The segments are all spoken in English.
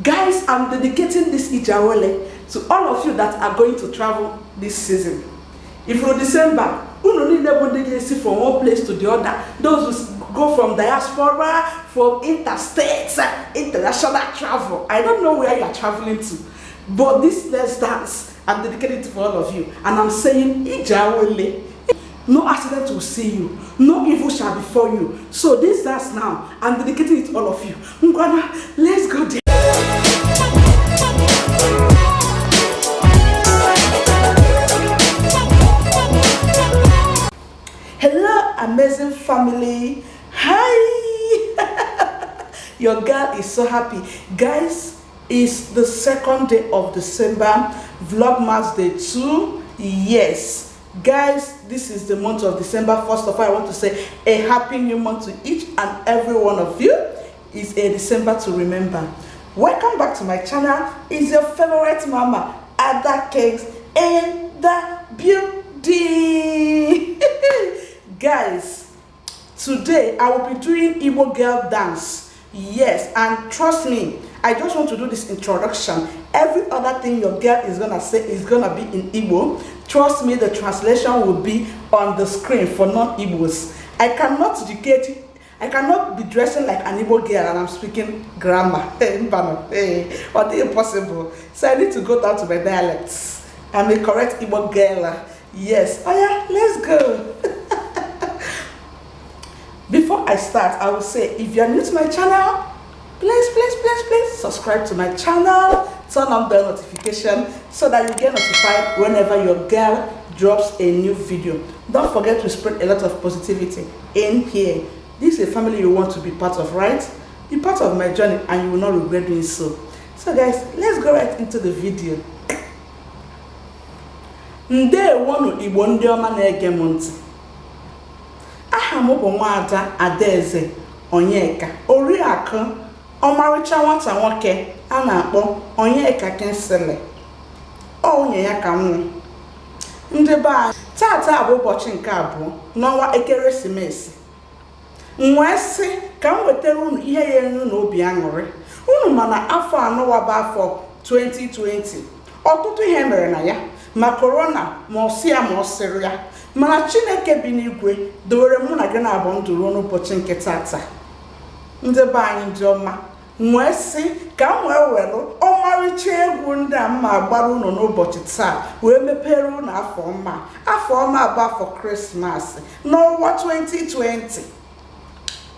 Guys, I'm dedicating this Ijawole to all of you that are going to travel this season. If you're December, you don't need to see from one place to the other. Those who go from diaspora, from interstate, international travel. I don't know where you're traveling to, but this Let's Dance, I'm dedicated to all of you. And I'm saying, Ijawole. No accident will see you. No evil shall befall you. So this dance now, I'm dedicating it to all of you. Ngwana, let's go there. Hello, amazing family. Hi. Your girl is so happy. Guys, it's the 2nd day of December. Vlogmas day 2. Yes. Guys, this is the month of December. First of all, I want to say a happy new month to each and every one of you. It's a December to remember. Welcome back to my channel. It's your favorite mama, Ada Cakes, in the building. Guys, today I will be doing Igbo girl dance. Yes, and trust me, I just want to do this introduction. Every other thing your girl is gonna say is gonna be in Igbo. Trust me, the translation will be on the screen for non-Igbos. I cannot be dressing like an Igbo girl and I'm speaking grammar. Or the impossible. So I need to go down to my dialects. I'm a correct Igbo girl. Yes. Oh yeah, let's go. Before I start, I will say, if you're new to my channel, please subscribe to my channel, turn on bell notification so that you get notified whenever your girl drops a new video. Don't forget to spread a lot of positivity in here. This is a family you want to be part of, right? Be part of my journey and you will not regret doing so. So guys, let's go right into the video. Ndewonu Igbo ndị ọma na-ege m ntị. Aha m bụ Nwaada Adaeze Onyeka, Oriakụ ọmarịcha nwata nwoke a na-akpọ Onyeka Kingsley. Onye ya ka nwụ. Ndị be anyị, tata bụ ụbọchị nke 2 n'ọnwa ekeresimesi. Nwee sị ka m wetara unu ihe ya enu na obi aṅụrị. Unu ma na afọ anọwa bụ afọ 2020. Ọtụtụ ihe mere na ya, ma corona ma ọsị ya ma ọsịrị ya. Mana Chineke bi n'igwe dowere mụ na gị na-abụ ndụ ruo n'ụbọchị nke tata. Ndị be anyị ndị ọma, nwee sị ka m wee were ọmarịcha egwu ndị a mma agbara unu n'ụbọchị taa wee mepere unu afọ ọma. Afọ ọma bụ afọ Krismas n'ọnwa 2020.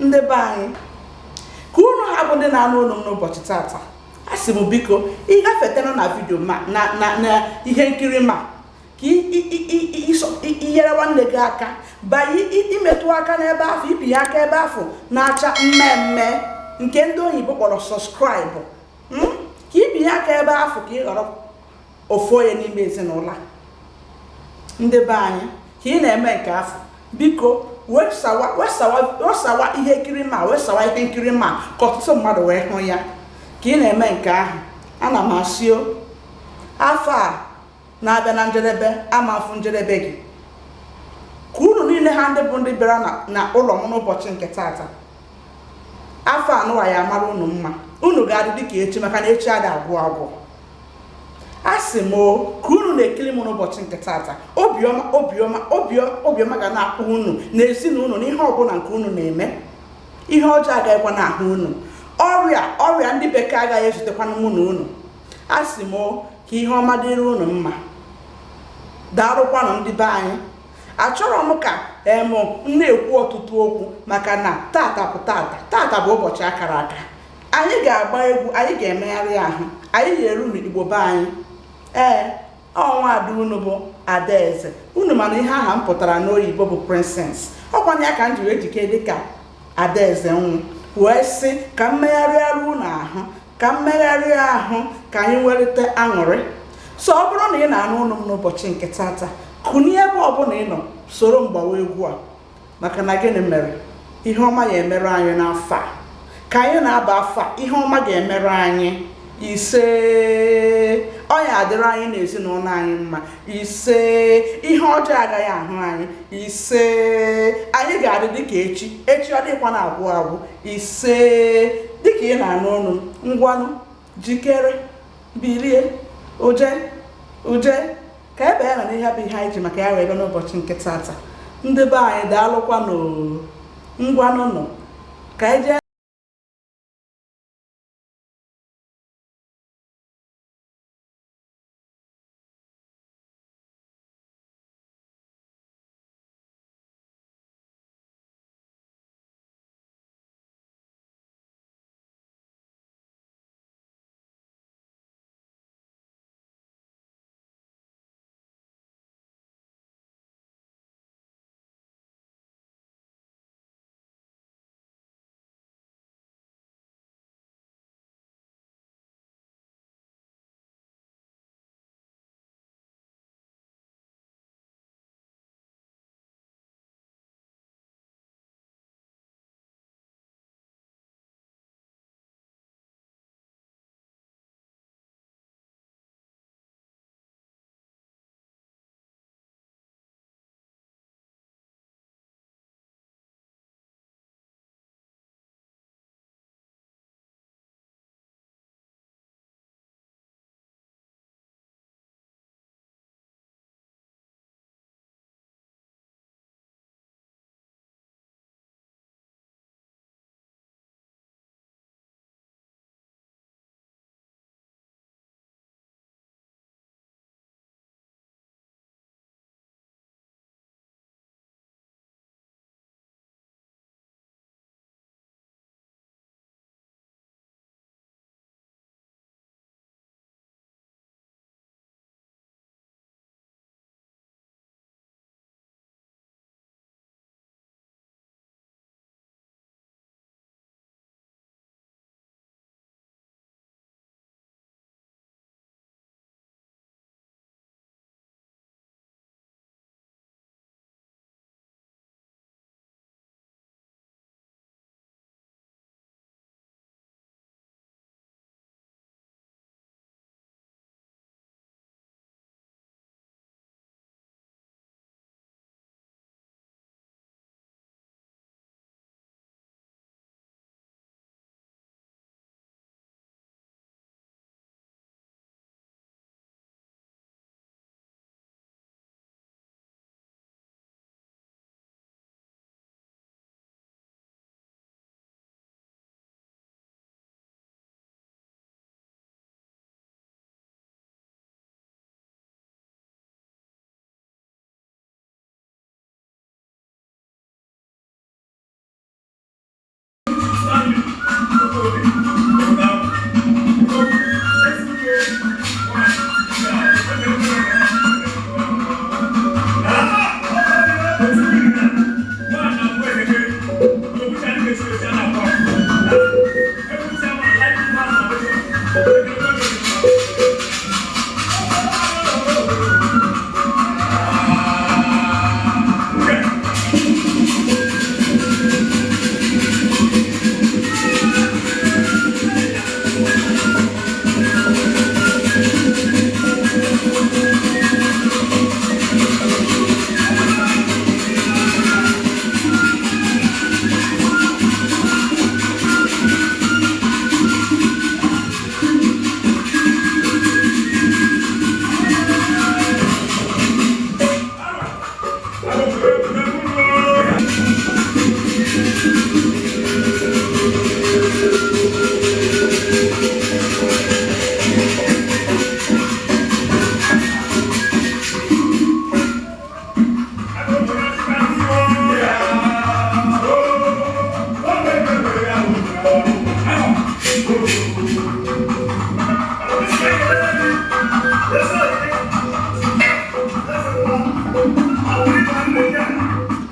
Ndị be anyị, ka unu ha bụ ndị na-anụ unu n'ụbọchị tata, asị m biko ịgafetena na vidio ma na ihe nkiri ma ka inyere nwanne gị aka banye imetụ aka n'ebe afọ, ibi ya aka ebe afọ na-acha mmemme nke ndị oyibo kpọrọ subscribe. Ka ibi ya aka ebe afọ ka ị ghọrọ ofu onye n'ime ezinụlọ. Ndị be anyị, ka ị na-eme nke afọ, biko wesawa ihe nkiri ma wesawa ihe nkiri ma ka ọtụtụ mmadụ wee hụ ya. Ka ị na-eme nke ahụ, ana m asị afọ a na-abịa na njedebe, ama afụ njedebe gị. Ka unu niile ha ndị bụ ndị bịara na ụlọ m n'ụbọchị nke tata, afọ anụwa ya mara unu mma. Unu ga-adị dịka echi, maka na echi adị agwụ agwụ. Asị m ka unu na-ekiri m n'ụbọchị nke tata, obiọma ga na-akpụ unu na ezinụlọ n'ihe ọbụla nke unu na-eme. Ihe ọjọọ agaghịkwa n'ahụ unu. Ọrịa ndị bekee agaghị ezutekwana mụ na unu. Asị m ka ihe ọma dịrị unu mma. Daarụkwanụ ndị be anyị. Achọrọ m ka m na-ekwu ọtụtụ okwu maka na tata bụ ụbọchị akara aka. Anyị ga-agba egwu, anyị ga-emegharị ahụ, anyị ga-eru n'Igbo be anyị. Ọnwa ada unu bụ Adaeze. Unu mana ihe aha m pụtara n'oyibo bụ princess. Ọkwanye ya ka m jiri ejike dịka Adaeze nwụ. Wee sị ka mmegharịa unu ahụ, ka mmegharịa ahụ ka anyị werite aṅụrị. So ọ bụrụ na ị na-anụ unu m n'ụbọchị nke tata, kụnye ebe ọbụla ị nọ soro mgbawa egwu a, maka na gịnị mere? Ihe ọma ya emere anyị n'afọ a. Ka anyị na-aba afọ a, ihe ọma ga-emere anyị. Ise, ọ ya adịrị anyị na ezinụlọ anyị mma. Ise, ihe ọjọọ agaghị ahụ anyị. Ise, anyị ga-adị dịka echi ọ dịkwa na agwụ agwụ. Ise, dịka ị na-anụ ọnụ, ngwanụ jikere, bilie, uje, ka ebe ya na ihe bụ ihe anyị ji maka ya wee bịa n'ụbọchị nke tata. Ndị be anyị daalụkwa ngwanụnụ ka anyị jee.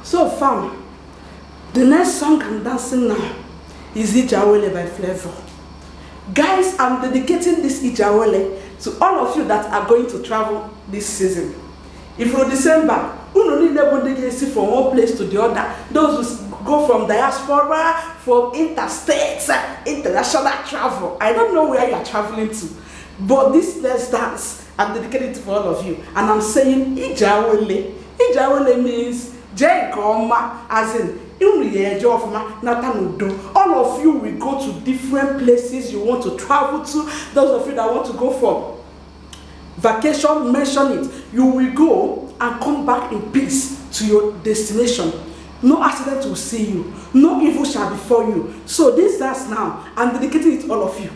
So fam, the next song I'm dancing now is Ijawole by Flavor. Guys, I'm dedicating this Ijawole to all of you that are going to travel this season. If you're December, you don't need to from one place to the other. Those who go from diaspora, from interstate, international travel. I don't know where you're traveling to, but this next dance, I'm dedicating to all of you. And I'm saying Ijawole. Ijawole means Jekoma, as in All of you will go to different places you want to travel to. Those of you that want to go for vacation, mention it. You will go and come back in peace to your destination. No accident will see you. No evil shall befall you. So this dance now, I'm dedicating it to all of you.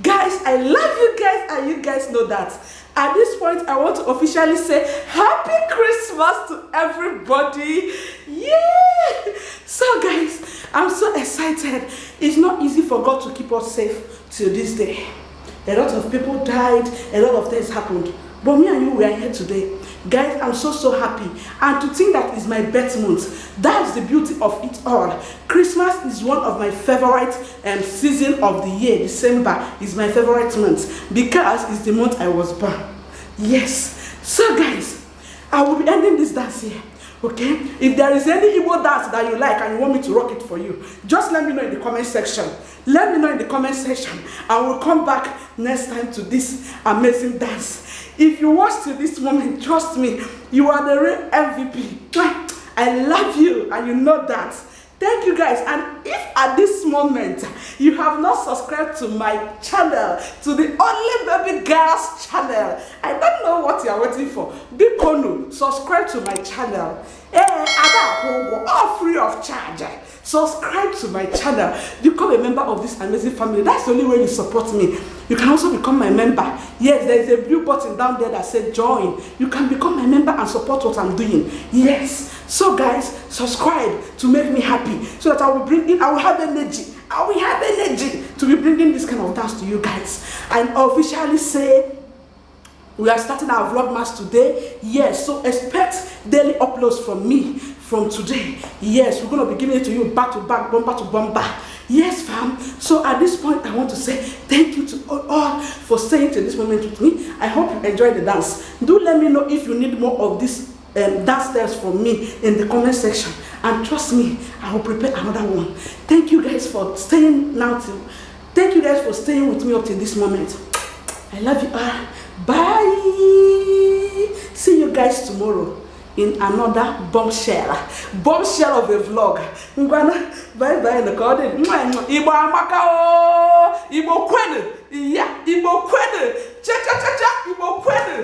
Guys, I love you guys, and you guys know that. At this point, I want to officially say Happy Christmas to everybody. Yeah! So guys, I'm so excited. It's not easy for God to keep us safe till this day. A lot of people died, a lot of things happened. But me and you, we are here today Guys, I'm so happy. And to think that is my birth month, that's the beauty of it all. Christmas is one of my favorite season of the year. December is my favorite month because it's the month I was born. Yes. So guys, I will be ending this dance here. Okay, if there is any Igbo dance that you like and you want me to rock it for you, just let me know in the comment section. Let me know in the comment section. I will come back next time to this amazing dance. If you watch to this moment, trust me, you are the real MVP. I love you and you know that. Thank you guys. And if at this moment you have not subscribed to my channel, to the only baby girl's channel, I don't know what you are waiting for. Big Konu, subscribe to my channel. All free of charge. Subscribe to my channel. Become a member of this amazing family. That's the only way you support me. You can also become my member. Yes, there is a blue button down there that says join. You can become my member and support what I'm doing. Yes. So guys, subscribe to make me happy so that I will have energy. I will have energy to be bringing this kind of dance to you guys. And officially say we are starting our vlogmas today. Yes, so expect daily uploads from me from today. Yes, we're going to be giving it to you back to back, bumper to bumper. Yes, fam. So at this point, I want to say thank you to all for staying to this moment with me. I hope you enjoyed the dance. Do let me know if you need more of this dance steps from me in the comment section. And trust me, I will prepare another one. Thank you guys for staying Thank you guys for staying with me up to this moment. I love you all. Bye. See you guys tomorrow in another bombshell of a vlog. Bye bye. Igbo amaka o. Igbo kwenu. Yeah, Igbo kwenu. Cha cha cha cha. Igbo kwenu.